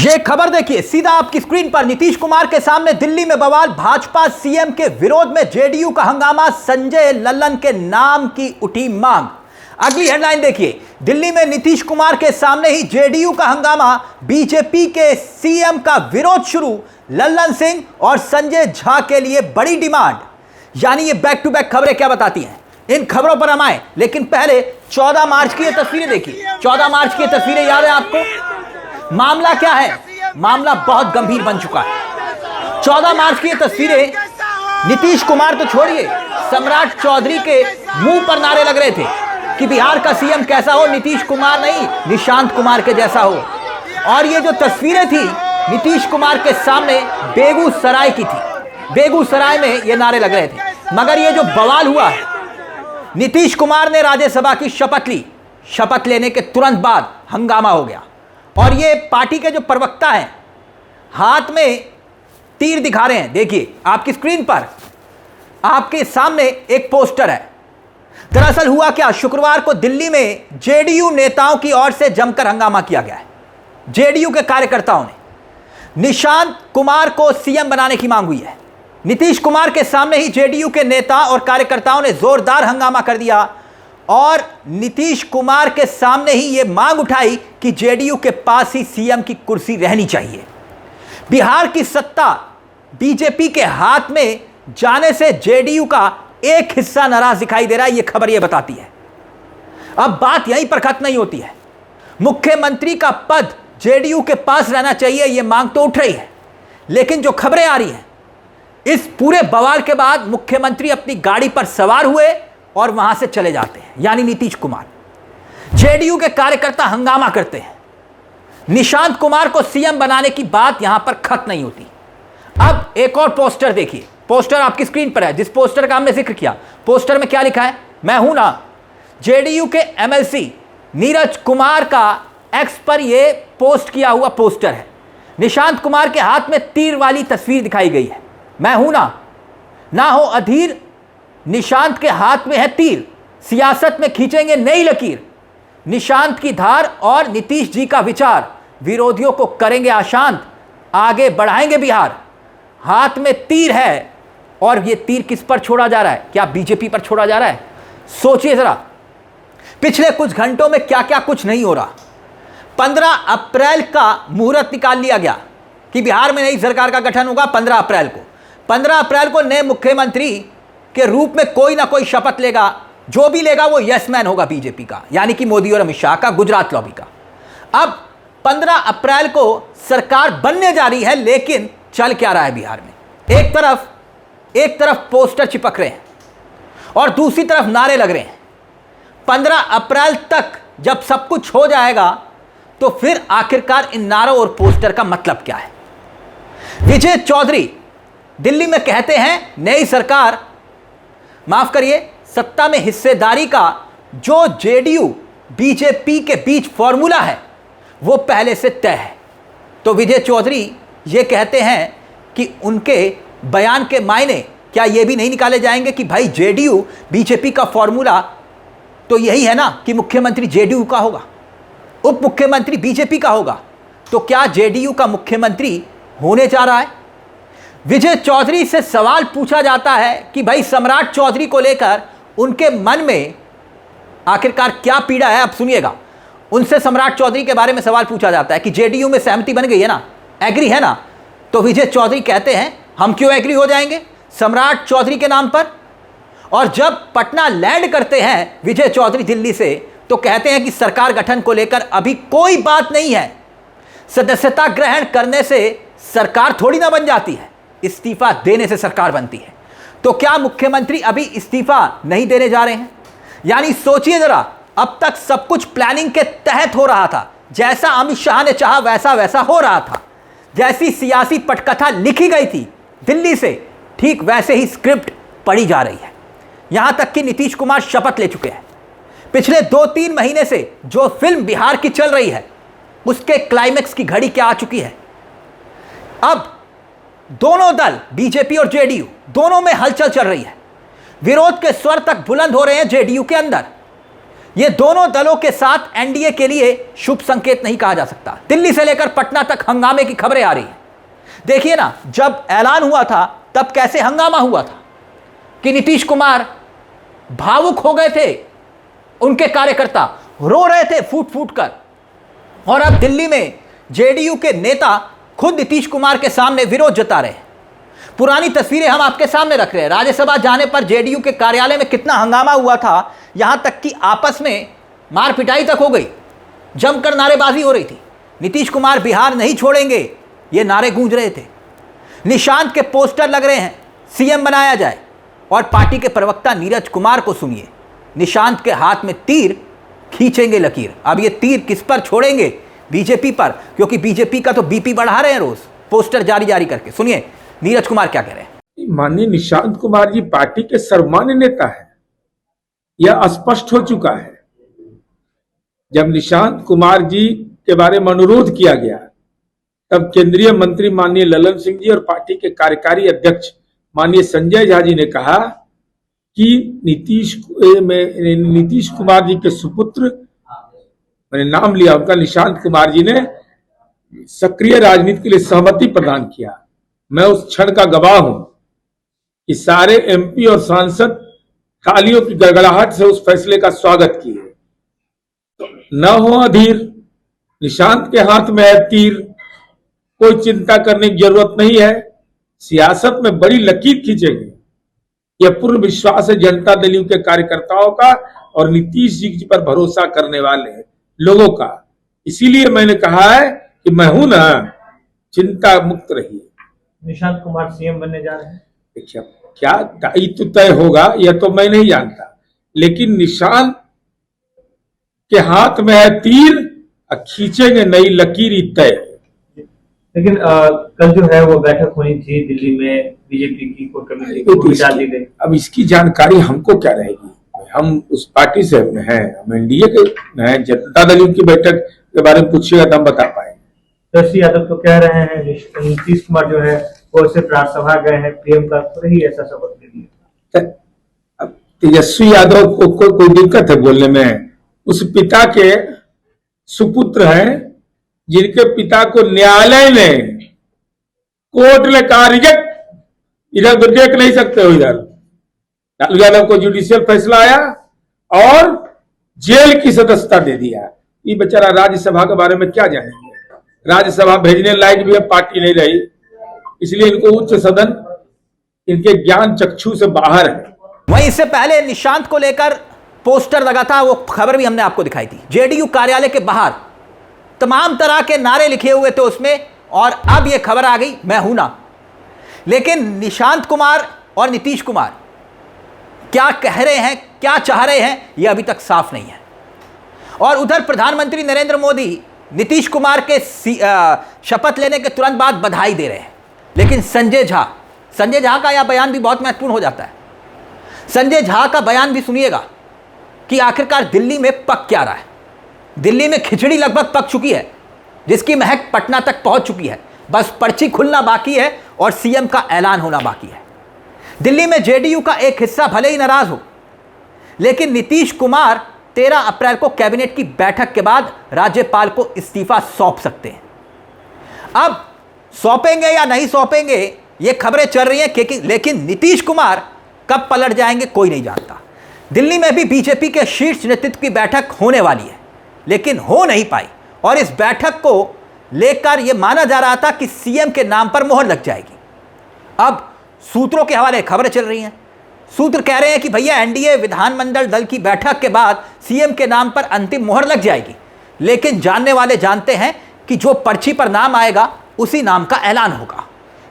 ये खबर देखिए सीधा आपकी स्क्रीन पर। नीतीश कुमार के सामने दिल्ली में बवाल, भाजपा सीएम के विरोध में जेडीयू का हंगामा, संजय लल्लन के नाम की उठी मांग। अगली हेडलाइन देखिए, दिल्ली में नीतीश कुमार के सामने ही जेडीयू का हंगामा, बीजेपी के सीएम का विरोध शुरू, लल्लन सिंह और संजय झा के लिए बड़ी डिमांड। यानी ये बैक टू बैक खबरें क्या बताती हैं, इन खबरों पर हम आए। लेकिन पहले 14 मार्च की ये तस्वीरें देखिए। 14 मार्च की तस्वीरें याद है आपको? मामला क्या है? मामला बहुत गंभीर बन चुका है। 14 मार्च की ये तस्वीरें, नीतीश कुमार तो छोड़िए, सम्राट चौधरी के मुंह पर नारे लग रहे थे कि बिहार का सीएम कैसा हो, नीतीश कुमार नहीं निशांत कुमार के जैसा हो। और ये जो तस्वीरें थी नीतीश कुमार के सामने बेगूसराय की थी। बेगूसराय में ये नारे लग रहे थे। मगर ये जो बवाल हुआ है, नीतीश कुमार ने राज्यसभा की शपथ ली। शपथ लेने के तुरंत बाद हंगामा हो गया और ये पार्टी के जो प्रवक्ता हैं हाथ में तीर दिखा रहे हैं। देखिए आपकी स्क्रीन पर, आपके सामने एक पोस्टर है। दरअसल हुआ क्या, शुक्रवार को दिल्ली में जेडीयू नेताओं की ओर से जमकर हंगामा किया गया है। जेडीयू के कार्यकर्ताओं ने निशांत कुमार को सीएम बनाने की मांग हुई है। नीतीश कुमार के सामने ही जेडीयू के नेता और कार्यकर्ताओं ने जोरदार हंगामा कर दिया और नीतीश कुमार के सामने ही यह मांग उठाई कि जेडीयू के पास ही सीएम की कुर्सी रहनी चाहिए। बिहार की सत्ता बीजेपी के हाथ में जाने से जेडीयू का एक हिस्सा नाराज दिखाई दे रहा है, यह खबर यह बताती है। अब बात यहीं पर खत्म नहीं होती है। मुख्यमंत्री का पद जेडीयू के पास रहना चाहिए, यह मांग तो उठ रही है। लेकिन जो खबरें आ रही हैं, इस पूरे बवाल के बाद मुख्यमंत्री अपनी गाड़ी पर सवार हुए और वहां से चले जाते हैं, यानी नीतीश कुमार। जेडीयू के कार्यकर्ता हंगामा करते हैं। निशांत कुमार को सीएम बनाने की बात यहां पर खत्म नहीं होती। अब एक और पोस्टर देखिए। पोस्टर आपकी स्क्रीन पर है, जिस पोस्टर का हमने जिक्र किया। पोस्टर में क्या लिखा है? मैं हूं ना। जेडीयू के एमएलसी नीरज कुमार का एक्स पर यह पोस्ट किया हुआ पोस्टर है। निशांत कुमार के हाथ में तीर वाली तस्वीर दिखाई गई है। मैं हूं ना हो अधीर, निशांत के हाथ में है तीर, सियासत में खींचेंगे नई लकीर। निशांत की धार और नीतीश जी का विचार, विरोधियों को करेंगे अशांत, आगे बढ़ाएंगे बिहार। हाथ में तीर है और यह तीर किस पर छोड़ा जा रहा है? क्या बीजेपी पर छोड़ा जा रहा है? सोचिए जरा, पिछले कुछ घंटों में क्या क्या कुछ नहीं हो रहा। 15 अप्रैल का मुहूर्त निकाल लिया गया कि बिहार में नई सरकार का गठन होगा। 15 अप्रैल को 15 अप्रैल को नए मुख्यमंत्री के रूप में कोई ना कोई शपथ लेगा। जो भी लेगा वो यस मैन होगा बीजेपी का, यानी कि मोदी और अमित शाह का, गुजरात लॉबी का। अब 15 अप्रैल को सरकार बनने जा रही है, लेकिन चल क्या रहा है बिहार में? एक तरफ पोस्टर चिपक रहे हैं और दूसरी तरफ नारे लग रहे हैं। 15 अप्रैल तक जब सब कुछ हो जाएगा तो फिर आखिरकार इन नारों और पोस्टर का मतलब क्या है? विजय चौधरी दिल्ली में कहते हैं नई सरकार, माफ करिए, सत्ता में हिस्सेदारी का जो जेडीयू बीजेपी के बीच फॉर्मूला है वो पहले से तय है। तो विजय चौधरी ये कहते हैं कि उनके बयान के मायने क्या ये भी नहीं निकाले जाएंगे कि भाई जेडीयू बीजेपी का फॉर्मूला तो यही है ना कि मुख्यमंत्री जेडीयू का होगा, उप मुख्यमंत्री बीजेपी का होगा। तो क्या जेडीयू का मुख्यमंत्री होने जा रहा है? विजय चौधरी से सवाल पूछा जाता है कि भाई सम्राट चौधरी को लेकर उनके मन में आखिरकार क्या पीड़ा है। अब सुनिएगा, उनसे सम्राट चौधरी के बारे में सवाल पूछा जाता है कि जेडीयू में सहमति बन गई है ना, एग्री है ना? तो विजय चौधरी कहते हैं हम क्यों एग्री हो जाएंगे सम्राट चौधरी के नाम पर। और जब पटना लैंड करते हैं विजय चौधरी दिल्ली से, तो कहते हैं कि सरकार गठन को लेकर अभी कोई बात नहीं है। सदस्यता ग्रहण करने से सरकार थोड़ी ना बन जाती है, इस्तीफा देने से सरकार बनती है। तो क्या मुख्यमंत्री अभी इस्तीफा नहीं देने जा रहे हैं? यानी सोचिए जरा, अब तक सब कुछ प्लानिंग के तहत हो रहा था। जैसा अमित शाह ने चाहा वैसा वैसा हो रहा था। जैसी सियासी पटकथा लिखी गई थी दिल्ली से, ठीक वैसे ही स्क्रिप्ट पढ़ी जा रही है। यहां तक कि नीतीश कुमार शपथ ले चुके हैं। पिछले 2-3 महीने से जो फिल्म बिहार की चल रही है उसके क्लाइमेक्स की घड़ी क्या आ चुकी है। अब दोनों दल बीजेपी और जेडीयू दोनों में हलचल चल रही है। विरोध के स्वर तक बुलंद हो रहे हैं जेडीयू के अंदर। यह दोनों दलों के साथ एनडीए के लिए शुभ संकेत नहीं कहा जा सकता। दिल्ली से लेकर पटना तक हंगामे की खबरें आ रही हैं। देखिए ना, जब ऐलान हुआ था तब कैसे हंगामा हुआ था कि नीतीश कुमार भावुक हो गए थे, उनके कार्यकर्ता रो रहे थे फूट फूट कर। और अब दिल्ली में जेडीयू के नेता खुद नीतीश कुमार के सामने विरोध जता रहे हैं। पुरानी तस्वीरें हम आपके सामने रख रहे हैं। राज्यसभा जाने पर जेडीयू के कार्यालय में कितना हंगामा हुआ था, यहां तक कि आपस में मार पिटाई तक हो गई, जमकर नारेबाजी हो रही थी। नीतीश कुमार बिहार नहीं छोड़ेंगे, ये नारे गूंज रहे थे। निशांत के पोस्टर लग रहे हैं, सीएम बनाया जाए। और पार्टी के प्रवक्ता नीरज कुमार को सुनिए, निशांत के हाथ में तीर, खींचेंगे लकीर। अब ये तीर किस पर छोड़ेंगे? बीजेपी पर, क्योंकि बीजेपी का तो बीपी बढ़ा रहे हैं रोज पोस्टर जारी करके। सुनिए नीरज कुमार क्या कह रहे हैं। माननीय निशांत कुमार जी पार्टी के सर्वमान्य नेता है, यह स्पष्ट हो चुका है। जब निशांत कुमार जी के बारे में अनुरोध किया गया तब केंद्रीय मंत्री माननीय ललन सिंह जी और पार्टी के कार्यकारी अध्यक्ष माननीय संजय झा जी ने कहा कि नीतीश कुमार जी के सुपुत्र, मैंने नाम लिया उनका, निशांत कुमार जी ने सक्रिय राजनीति के लिए सहमति प्रदान किया। मैं उस क्षण का गवाह हूं कि सारे एमपी और सांसद तालियों की गड़गड़ाहट से उस फैसले का स्वागत किए। न हो अधीर, निशांत के हाथ में है तीर, कोई चिंता करने की जरूरत नहीं है। सियासत में बड़ी लकीर खींचेंगे, यह पूर्ण विश्वास है जनता दल के कार्यकर्ताओं का और नीतीश जी पर भरोसा करने वाले लोगों का। इसीलिए मैंने कहा है कि मैं हूं ना, चिंता मुक्त रहिए। निशांत कुमार सीएम बनने जा रहे हैं। देखिए क्या दायित्व तय होगा यह तो मैं नहीं जानता, लेकिन निशांत के हाथ में है तीर, खींचेंगे नई लकीर तय। लेकिन कल जो है वो बैठक होनी थी दिल्ली में बीजेपी की कोर कमेटी को डाल दी गई। अब इसकी जानकारी हमको क्या रहेगी? हम उस पार्टी से हैं, हम एनडीए के हैं। जनता दल की बैठक के बारे में पूछिएगा तो हम बता पाएंगे। तेजस्वी यादव तो कह रहे हैं नीतीश कुमार जो है वो सिर्फ राज्यसभा गए हैं, पीएम का खुद ही ऐसा शपथ ले लिया। अब तेजस्वी यादव को कोई दिक्कत है बोलने में? उस पिता के सुपुत्र हैं जिनके पिता को न्यायालय ने, कोर्ट ने कहा रिजेक्ट, इधर तो देख नहीं सकते हो। इधर लालू यादव को जुडिशियल फैसला आया और जेल की सदस्यता दे दिया। ये बेचारा राज्यसभा के बारे में क्या जानेंगे? राज्यसभा भेजने लायक भी अब पार्टी नहीं रही, इसलिए इनको उच्च सदन इनके ज्ञान चक्षु से बाहर है। वहीं इससे पहले निशांत को लेकर पोस्टर लगा था, वो खबर भी हमने आपको दिखाई थी। जेडीयू कार्यालय के बाहर तमाम तरह के नारे लिखे हुए थे उसमें, और अब यह खबर आ गई मैं हूं ना। लेकिन निशांत कुमार और नीतीश कुमार क्या कह रहे हैं, क्या चाह रहे हैं, यह अभी तक साफ नहीं है। और उधर प्रधानमंत्री नरेंद्र मोदी नीतीश कुमार के शपथ लेने के तुरंत बाद बधाई दे रहे हैं। लेकिन संजय झा का यह बयान भी बहुत महत्वपूर्ण हो जाता है। संजय झा का बयान भी सुनिएगा कि आखिरकार दिल्ली में पक क्या रहा है। दिल्ली में खिचड़ी लगभग पक चुकी है, जिसकी महक पटना तक पहुंच चुकी है। बस पर्ची खुलना बाकी है और सीएम का ऐलान होना बाकी है। दिल्ली में जेडीयू का एक हिस्सा भले ही नाराज हो, लेकिन नीतीश कुमार 13 अप्रैल को कैबिनेट की बैठक के बाद राज्यपाल को इस्तीफा सौंप सकते हैं। अब सौंपेंगे या नहीं सौंपेंगे ये खबरें चल रही हैं, लेकिन नीतीश कुमार कब पलट जाएंगे कोई नहीं जानता। दिल्ली में भी बीजेपी के शीर्ष नेतृत्व की बैठक होने वाली है, लेकिन हो नहीं पाई। और इस बैठक को लेकर यह माना जा रहा था कि सीएम के नाम पर मोहर लग जाएगी। अब सूत्रों के हवाले खबरें चल रही हैं। सूत्र कह रहे हैं कि भैया एनडीए विधानमंडल दल की बैठक के बाद सीएम के नाम पर अंतिम मोहर लग जाएगी, लेकिन जानने वाले जानते हैं कि जो पर्ची पर नाम आएगा उसी नाम का ऐलान होगा।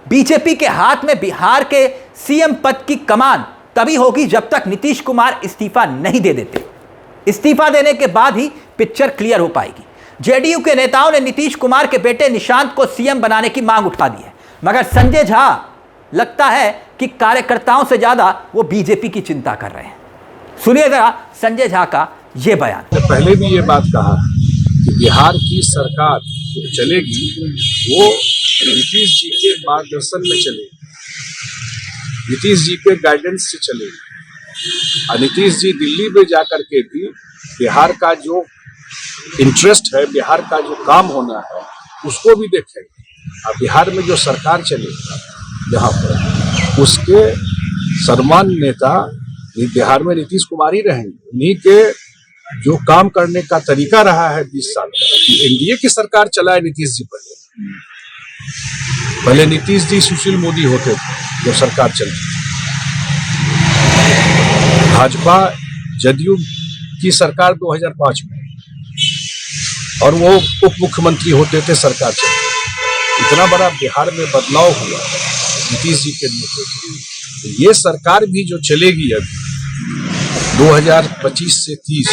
बीजेपी के हाथ में बिहार के सीएम पद की कमान तभी होगी जब तक नीतीश कुमार इस्तीफा नहीं दे देते। इस्तीफा देने के बाद ही पिक्चर क्लियर हो पाएगी। जेडीयू के नेताओं ने नीतीश कुमार के बेटे निशांत को सीएम बनाने की मांग उठा दी है, मगर संजय झा लगता है कि कार्यकर्ताओं से ज्यादा वो बीजेपी की चिंता कर रहे हैं। सुनिए जरा संजय झा का ये बयान। पहले भी ये बात कहा कि बिहार की सरकार जो चलेगी वो नीतीश जी के मार्गदर्शन में चलेगी, नीतीश जी के गाइडेंस से चलेगी। और नीतीश जी दिल्ली में जाकर के भी बिहार का जो इंटरेस्ट है, बिहार का जो काम होना है, उसको भी देखेंगे। और बिहार में जो सरकार चलेगी यहाँ पर, उसके सर्वमान्य नेता बिहार में नीतीश कुमार ही रहेंगे। उन्हीं के जो काम करने का तरीका रहा है 20 साल एनडीए की सरकार चलाए नीतीश जी पहले नीतीश जी सुशील मोदी होते थे जो सरकार चलती थी। भाजपा जदयू की सरकार 2005 में, और वो उप मुख्यमंत्री होते थे, सरकार चलती। इतना बड़ा बिहार में बदलाव हुआ नीतीश जी के नेतृत्व में। ये सरकार भी जो चलेगी अभी 2025 से 30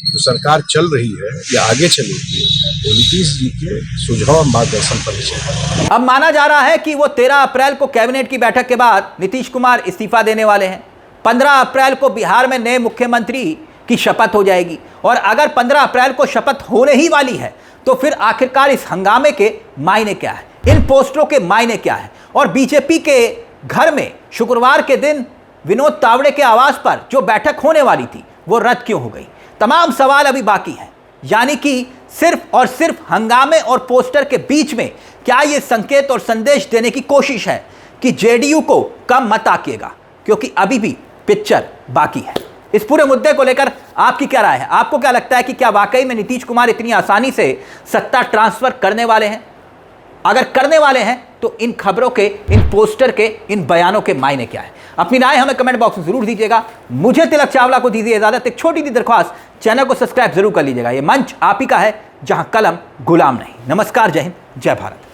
जो सरकार चल रही है या आगे चलेगी, वो नीतीश जी के सुझाव मार्गदर्शन पर चलेगी। अब माना जा रहा है कि वो 13 अप्रैल को कैबिनेट की बैठक के बाद नीतीश कुमार इस्तीफा देने वाले हैं। 15 अप्रैल को बिहार में नए मुख्यमंत्री की शपथ हो जाएगी, और अगर 15 अप्रैल को शपथ होने ही वाली है तो फिर आखिरकार इस हंगामे के मायने क्या है, इन पोस्टरों के मायने क्या है, और बीजेपी के घर में शुक्रवार के दिन विनोद तावड़े के आवास पर जो बैठक होने वाली थी वो रद्द क्यों हो गई। तमाम सवाल अभी बाकी हैं। यानी कि सिर्फ और सिर्फ हंगामे और पोस्टर के बीच में क्या ये संकेत और संदेश देने की कोशिश है कि जेडीयू को कम मत आकिएगा, क्योंकि अभी भी पिक्चर बाकी है। इस पूरे मुद्दे को लेकर आपकी क्या राय है? आपको क्या लगता है कि क्या वाकई में नीतीश कुमार इतनी आसानी से सत्ता ट्रांसफर करने वाले हैं? अगर करने वाले हैं तो इन खबरों के, इन पोस्टर के, इन बयानों के मायने क्या है? अपनी राय हमें कमेंट बॉक्स में जरूर दीजिएगा। मुझे तिलक चावला को दीजिए इजाजत। एक छोटी सी दरख्वास्त, चैनल को सब्सक्राइब जरूर कर लीजिएगा। ये मंच आप ही का है जहां कलम गुलाम नहीं। नमस्कार, जय हिंद, जय भारत।